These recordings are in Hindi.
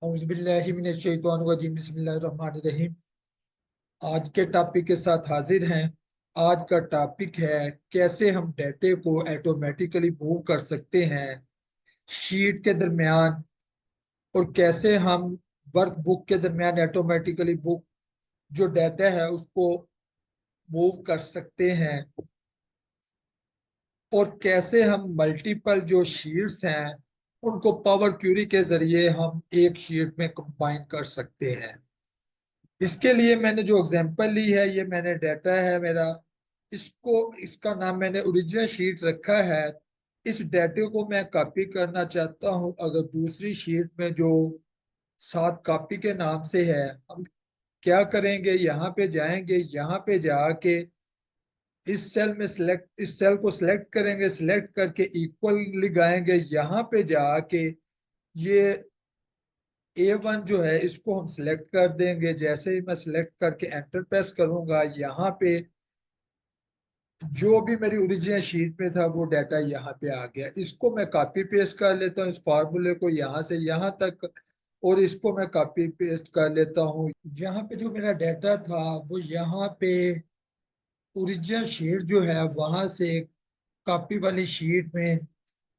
औज़ुबिल्लाहिमिनश्शैतानिर्रजीम बिस्मिल्लाहिर्रहमानिर्रहीम। आज के टॉपिक के साथ हाजिर हैं। आज का टॉपिक है कैसे हम डेटे को ऑटोमेटिकली मूव कर सकते हैं शीट के दरमियान, और कैसे हम वर्कबुक के दरमियान ऑटोमेटिकली बुक जो डेटा है उसको मूव कर सकते हैं, और कैसे हम मल्टीपल जो शीट्स हैं उनको पावर क्यूरी के जरिए हम एक शीट में कंबाइन कर सकते हैं। इसके लिए मैंने जो एग्जांपल ली है, ये मैंने डाटा है मेरा, इसका नाम मैंने ओरिजिनल शीट रखा है। इस डाटे को मैं कॉपी करना चाहता हूं। अगर दूसरी शीट में जो साथ कॉपी के नाम से है, हम क्या करेंगे, यहाँ पे जाएंगे, यहाँ पे जाके इस सेल को सिलेक्ट करेंगे, सिलेक्ट करके इक्वल लगाएंगे। यहाँ पे जाके ये A1 जो है इसको हम सिलेक्ट कर देंगे। जैसे ही मैं सिलेक्ट करके एंटर प्रेस करूंगा, यहाँ पे जो भी मेरी ओरिजिनल शीट में था वो डाटा यहाँ पे आ गया। इसको मैं कॉपी पेस्ट कर लेता हूँ, इस फार्मूले को यहाँ से यहाँ तक, और इसको मैं कॉपी पेस्ट कर लेता हूँ। यहाँ पे जो मेरा डाटा था वो यहाँ पे ओरिजिनल शीट जो है वहां से कॉपी वाली शीट में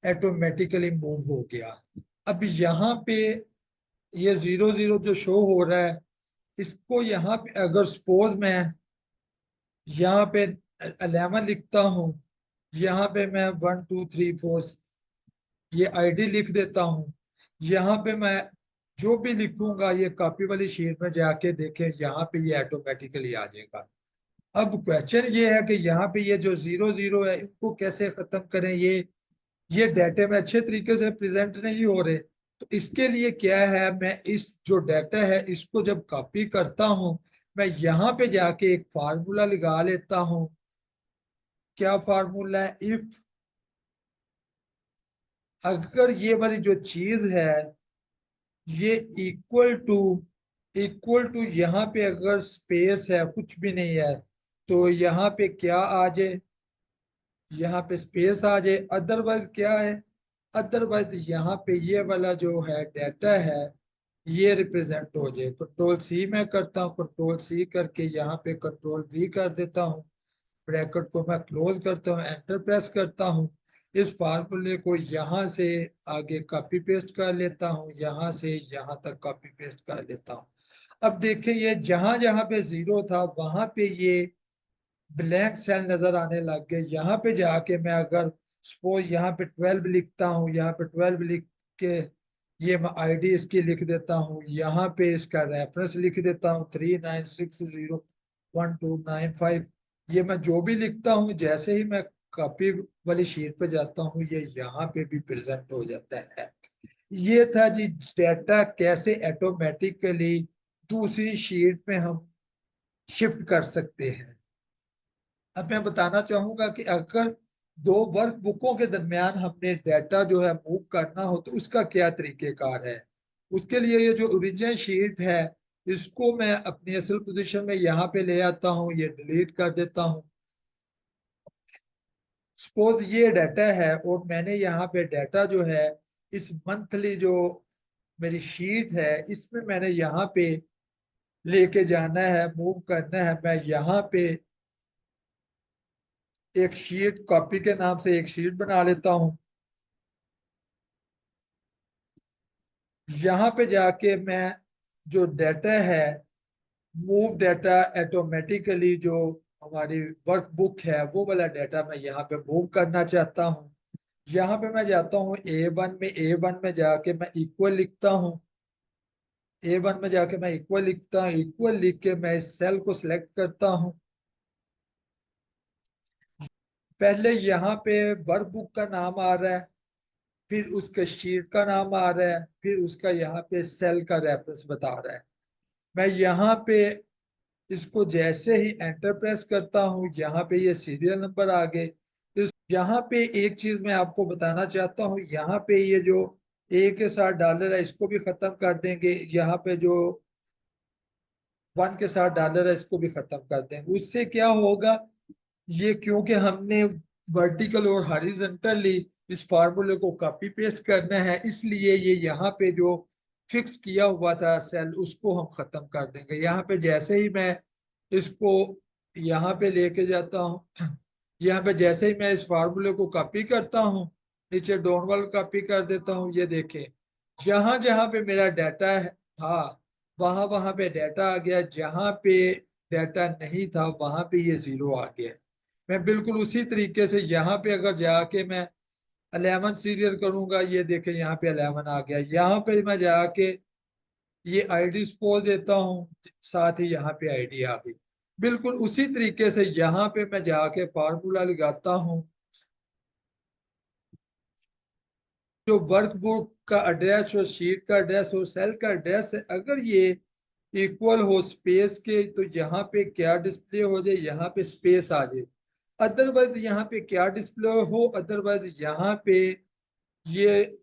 ऑटोमेटिकली मूव हो गया। अब यहाँ पे ये 00 जो शो हो रहा है, इसको यहाँ पे अगर सपोज मैं यहाँ पे 11 लिखता हूँ, यहाँ पे मैं 1 2 3 4 ये आईडी लिख देता हूँ। यहाँ पे मैं जो भी लिखूंगा ये कॉपी वाली शीट में जाके देखें, यहाँ पे ये ऑटोमेटिकली आ जाएगा। अब क्वेश्चन ये है कि यहाँ पे ये जो 00 है इनको कैसे खत्म करें। ये डाटा में अच्छे तरीके से प्रेजेंट नहीं हो रहे। तो इसके लिए क्या है, मैं इस जो डाटा है इसको जब कॉपी करता हूं, मैं यहाँ पे जाके एक फार्मूला लगा लेता हूं। क्या फार्मूला है, इफ अगर ये वाली जो चीज है ये इक्वल टू यहाँ पे अगर स्पेस है, कुछ भी नहीं है, तो यहाँ पे क्या आ जाए, यहाँ पे स्पेस आ जाए। अदरवाइज क्या है, अदरवाइज यहाँ पे ये वाला जो है डाटा है ये रिप्रेजेंट हो जाए। कंट्रोल सी मैं करता हूँ, कंट्रोल सी करके यहाँ पे कंट्रोल वी कर देता हूँ। ब्रैकेट को मैं क्लोज करता हूँ, एंटर प्रेस करता हूँ। इस फार्मूले को यहाँ से आगे कॉपी पेस्ट कर लेता हूँ, यहाँ से यहाँ तक कॉपी पेस्ट कर लेता हूँ। अब देखिए ये जहां जहां पे 0 था वहां पे ये ब्लैंक सेल नजर आने लग गए। यहाँ पे जाके मैं अगर सपोज यहाँ पे 12 लिखता हूँ, यहाँ पे 12 लिख के ये मैं आईडी इसकी लिख देता हूँ, यहाँ पे इसका रेफरेंस लिख देता हूँ 39601295। ये मैं जो भी लिखता हूँ, जैसे ही मैं कॉपी वाली शीट पे जाता हूँ ये यहाँ पे भी प्रेजेंट हो जाता है। ये था जी डाटा कैसे ऑटोमेटिकली दूसरी शीट में हम शिफ्ट कर सकते हैं। अब मैं बताना चाहूंगा कि अगर दो वर्क बुकों के दरमियान हमने डाटा जो है मूव करना हो तो उसका क्या तरीकेकार है। उसके लिए ये जो ओरिजिनल शीट है इसको मैं अपनी असल पोजीशन में यहाँ पे ले आता हूँ, ये डिलीट कर देता हूँ। सपोज ये डाटा है और मैंने यहाँ पे डाटा जो है इस मंथली जो मेरी शीट है इसमें मैंने यहाँ पे लेके जाना है, मूव करना है। मैं यहाँ पे एक शीट कॉपी के नाम से एक शीट बना लेता हूँ। यहाँ पे जाके मैं जो डाटा है मूव डाटा ऑटोमेटिकली जो हमारी वर्कबुक है वो वाला डाटा मैं यहाँ पे मूव करना चाहता हूँ। यहाँ पे मैं जाता हूँ ए वन में जाके मैं इक्वल लिखता हूँ। ए1 में जाके मैं इक्वल लिखता हूँ, इक्वल लिख के मैं इस सेल को सिलेक्ट करता हूँ। पहले यहाँ पे वर्कबुक का नाम आ रहा है, फिर उसके शीट का नाम आ रहा है, फिर उसका यहाँ पे सेल का रेफरेंस बता रहा है। मैं यहाँ पे इसको जैसे ही एंटर प्रेस करता हूँ यहाँ पे ये सीरियल नंबर आ गए। इस यहाँ पे एक चीज मैं आपको बताना चाहता हूँ, यहाँ पे ये जो ए के साथ डॉलर है इसको भी खत्म कर देंगे। यहाँ पे जो 1 के साथ डॉलर है इसको भी खत्म कर देंगे। उससे क्या होगा, ये क्योंकि हमने वर्टिकल और हॉरिजॉन्टली इस फार्मूले को कॉपी पेस्ट करना है, इसलिए ये यहाँ पे जो फिक्स किया हुआ था सेल उसको हम खत्म कर देंगे। यहाँ पे जैसे ही मैं इसको यहाँ पे लेके जाता हूँ, यहाँ पे जैसे ही मैं इस फार्मूले को कॉपी करता हूँ, नीचे डोनवल कॉपी कर देता हूँ, ये देखें जहां जहां पे मेरा डाटा था वहां वहां पे डाटा आ गया, जहां पे डाटा नहीं था वहां पे ये जीरो आ गया। मैं बिल्कुल उसी तरीके से यहाँ पे अगर जाके मैं 11 सीरियल करूंगा, ये देखें यहाँ पे 11 आ गया। यहाँ पे मैं जाके ये आईडी स्पोज देता हूँ, साथ ही यहाँ पे आईडी आ गई। बिल्कुल उसी तरीके से यहाँ पे मैं जाके फार्मूला लगाता हूँ, जो वर्कबुक का एड्रेस हो, शीट का एड्रेस हो, सेल का एड्रेस है, अगर ये इक्वल हो स्पेस के तो यहाँ पे क्या डिस्प्ले हो जाए, यहाँ पे स्पेस आ जाए। अदरवाइज यहाँ पे क्या डिस्प्ले हो, अदरवाइज यहाँ पे ये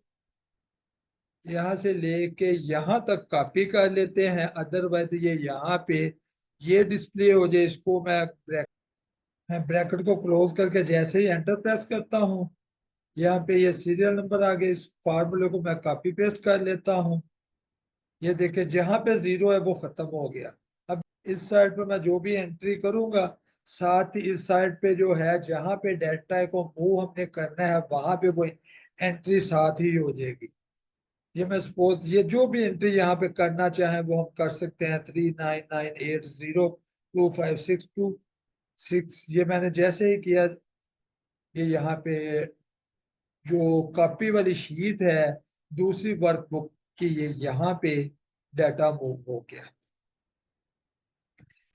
यहाँ से लेके यहाँ तक कॉपी कर लेते हैं, अदरवाइज ये यहाँ पे ये डिस्प्ले हो जाए। इसको मैं ब्रैकेट को क्लोज करके जैसे ही एंटर प्रेस करता हूँ, यहाँ पे ये सीरियल नंबर आ गए। इस फार्मूले को मैं कॉपी पेस्ट कर लेता हूँ, ये देखिए जहां पे जीरो है वो खत्म हो गया। अब इस साइड पे मैं जो भी एंट्री करूंगा, साथ ही इस साइड पे जो है जहां पे डाटा को मूव हमने करना है वहां पे वो एंट्री साथ ही हो जाएगी। ये मैं सपोज ये जो भी एंट्री यहाँ पे करना चाहे वो हम कर सकते हैं, 3998025626। ये मैंने जैसे ही किया, ये यहाँ पे जो कॉपी वाली शीट है दूसरी वर्कबुक की, ये यहाँ पे डाटा मूव हो गया।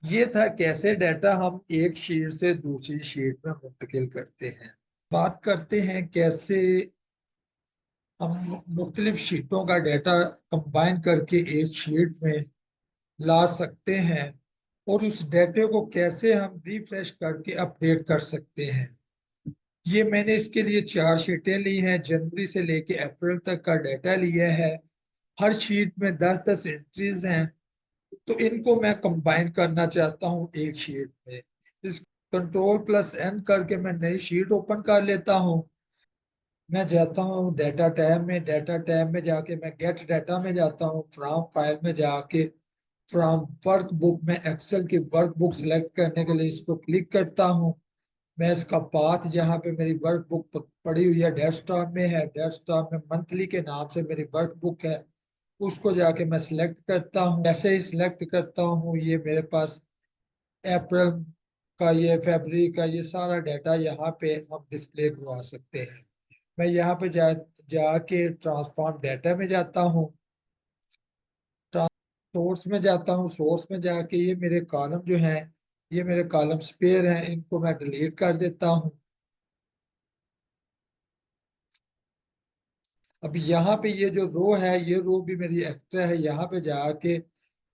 ये था कैसे डाटा हम एक शीट से दूसरी शीट में मुंतकिल करते हैं। बात करते हैं कैसे हम मुख्तलिफ शीटों का डाटा कंबाइन करके एक शीट में ला सकते हैं, और उस डाटे को कैसे हम रिफ्रेश करके अपडेट कर सकते हैं। ये मैंने इसके लिए 4 शीटें ली हैं, जनवरी से लेके अप्रैल तक का डाटा लिया है। हर शीट में 10-10 एंट्रीज हैं, तो इनको मैं कंबाइन करना चाहता हूँ एक शीट में। इस कंट्रोल+N करके मैं नई शीट ओपन कर लेता हूँ। मैं जाता हूँ डाटा टैब में, डाटा टैब में जाके मैं गेट डाटा में जाता हूँ, फ्रॉम फाइल में जाके फ्रॉम वर्कबुक में एक्सेल की वर्कबुक सिलेक्ट करने के लिए इसको क्लिक करता हूँ। मैं इसका पाथ जहाँ पे मेरी वर्कबुक पड़ी हुई है डेस्कटॉप में है, डेस्कटॉप में मंथली के नाम से मेरी वर्कबुक है, उसको जाके मैं सिलेक्ट करता हूँ। जैसे ही सिलेक्ट करता हूँ ये मेरे पास अप्रैल का, ये फरवरी का, ये सारा डाटा यहाँ पे हम डिस्प्ले करवा सकते हैं। मैं यहाँ पे जाके ट्रांसफॉर्म डाटा में जाता हूँ, सोर्स में जाता हूँ, सोर्स में जाके ये मेरे कॉलम जो हैं, ये मेरे कॉलम स्पेयर हैं, इनको मैं डिलीट कर देता हूँ। अब यहाँ पे ये जो रो है, ये रो भी मेरी एक्स्ट्रा है, यहाँ पे जाके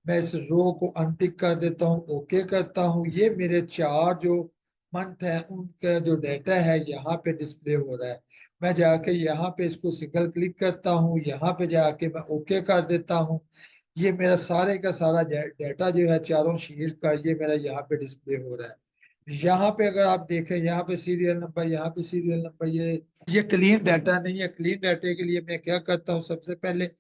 मैं इस रो को अनटिक कर देता हूँ, ओके करता हूँ। ये मेरे 4 जो मंथ हैं उनका जो डाटा है यहाँ पे डिस्प्ले हो रहा है। मैं जाके यहाँ पे इसको सिंगल क्लिक करता हूँ, यहाँ पे जाके मैं ओके कर देता हूँ। ये मेरा सारे का सारा डाटा जो है चारों शीट का, ये मेरा यहाँ पे डिस्प्ले हो रहा है। यहाँ पे अगर आप देखें, यहाँ पे सीरियल नंबर, यहाँ पे सीरियल नंबर, ये क्लीन डाटा नहीं है। क्लीन डाटे के लिए मैं क्या करता हूँ, सबसे पहले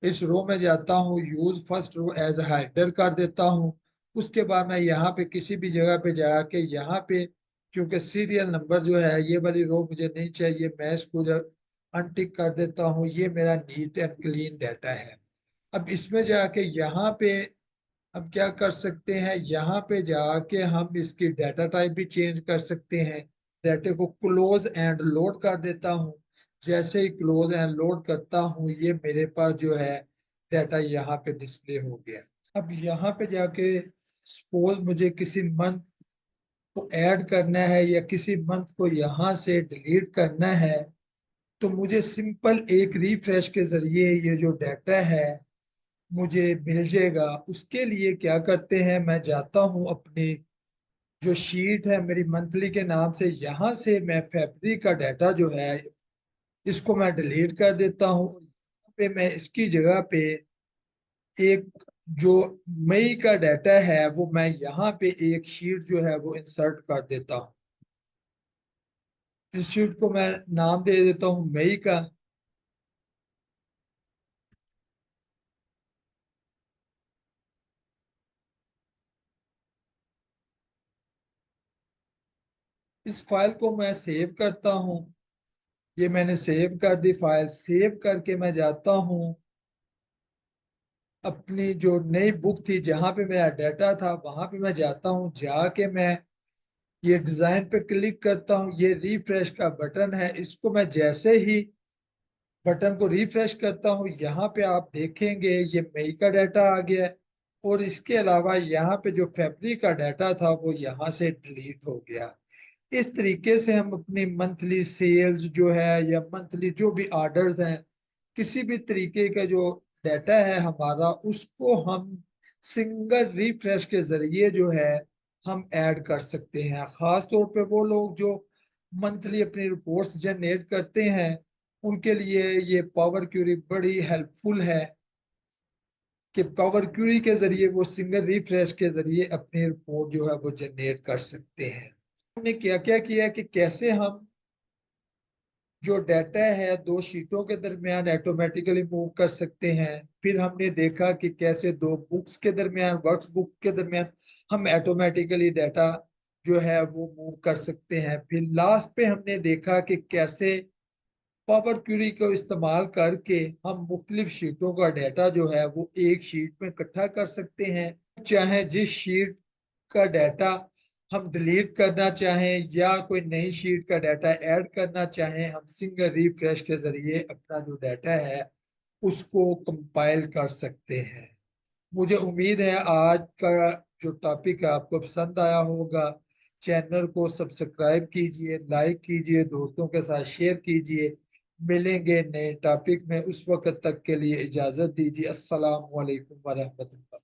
इस रो में जाता हूँ, यूज फर्स्ट रो एज हाइडर कर देता हूँ। उसके बाद मैं यहाँ पे किसी भी जगह पे जाके यहाँ पे, क्योंकि सीरियल नंबर जो है ये वाली रो मुझे नहीं चाहिए, मैं इसको जब अनटिक कर देता हूँ, ये मेरा नीट एंड क्लीन डाटा है। अब इसमें जाके यहाँ पे हम क्या कर सकते हैं, यहाँ पे जाके हम इसकी डाटा टाइप भी चेंज कर सकते हैं। डाटे को क्लोज एंड लोड कर देता हूँ। जैसे ही क्लोज एंड लोड करता हूँ, ये मेरे पास जो है डाटा यहाँ पे डिस्प्ले हो गया। अब यहाँ पे जाके सपोज मुझे किसी मंथ को ऐड करना है या किसी मंथ को यहाँ से डिलीट करना है, तो मुझे सिंपल एक रिफ्रेश के जरिए ये जो डाटा है मुझे मिल जाएगा। उसके लिए क्या करते हैं, मैं जाता हूँ अपनी जो शीट है मेरी मंथली के नाम से, यहाँ से मैं फरवरी का डाटा जो है इसको मैं डिलीट कर देता हूँ। यहाँ पे मैं इसकी जगह पे एक जो मई का डाटा है वो मैं यहाँ पे एक शीट जो है वो इंसर्ट कर देता हूँ। इस शीट को मैं नाम दे देता हूँ मई का। इस फाइल को मैं सेव करता हूँ। ये मैंने सेव कर दी फाइल। सेव करके मैं जाता हूँ अपनी जो नई बुक थी जहां पे मेरा डाटा था वहां पे मैं जाता हूँ। जाके मैं ये डिजाइन पे क्लिक करता हूँ। ये रिफ्रेश का बटन है, इसको मैं जैसे ही बटन को रिफ्रेश करता हूँ यहाँ पे आप देखेंगे ये मई का डाटा आ गया है। और इसके अलावा यहाँ पे जो फरवरी का डाटा था वो यहाँ से डिलीट हो गया। इस तरीके से हम अपनी मंथली सेल्स जो है या मंथली जो भी ऑर्डर्स हैं, किसी भी तरीके का जो डाटा है हमारा, उसको हम सिंगल रिफ्रेश के जरिए जो है हम ऐड कर सकते हैं। खास तौर पे वो लोग जो मंथली अपनी रिपोर्ट्स जनरेट करते हैं उनके लिए ये पावर क्यूरी बड़ी हेल्पफुल है कि पावर क्यूरी के जरिए वो सिंगल रिफ्रेश के जरिए अपनी रिपोर्ट जो है वो जनरेट कर सकते हैं। हमने क्या क्या किया कि कैसे हम जो डाटा है दो शीटों के दरमियान ऑटोमेटिकली मूव कर सकते हैं। फिर हमने देखा कि कैसे दो बुक्स के दरमियान, वर्क्स बुक के दरमियान हम ऑटोमेटिकली डाटा जो है वो मूव कर सकते हैं। फिर लास्ट पे हमने देखा कि कैसे पावर क्यूरी को इस्तेमाल करके हम मुख्तलिफ शीटों का डाटा जो है वो एक शीट में इकट्ठा कर सकते हैं। चाहे जिस शीट का डाटा हम डिलीट करना चाहें या कोई नई शीट का डाटा ऐड करना चाहें, हम सिंगल रिफ्रेश के जरिए अपना जो डाटा है उसको कंपाइल कर सकते हैं। मुझे उम्मीद है आज का जो टॉपिक है आपको पसंद आया होगा। चैनल को सब्सक्राइब कीजिए, लाइक कीजिए, दोस्तों के साथ शेयर कीजिए। मिलेंगे नए टॉपिक में, उस वक्त तक के लिए इजाजत दीजिए। अस्सलाम वालेकुम वरहमतुल्लाह।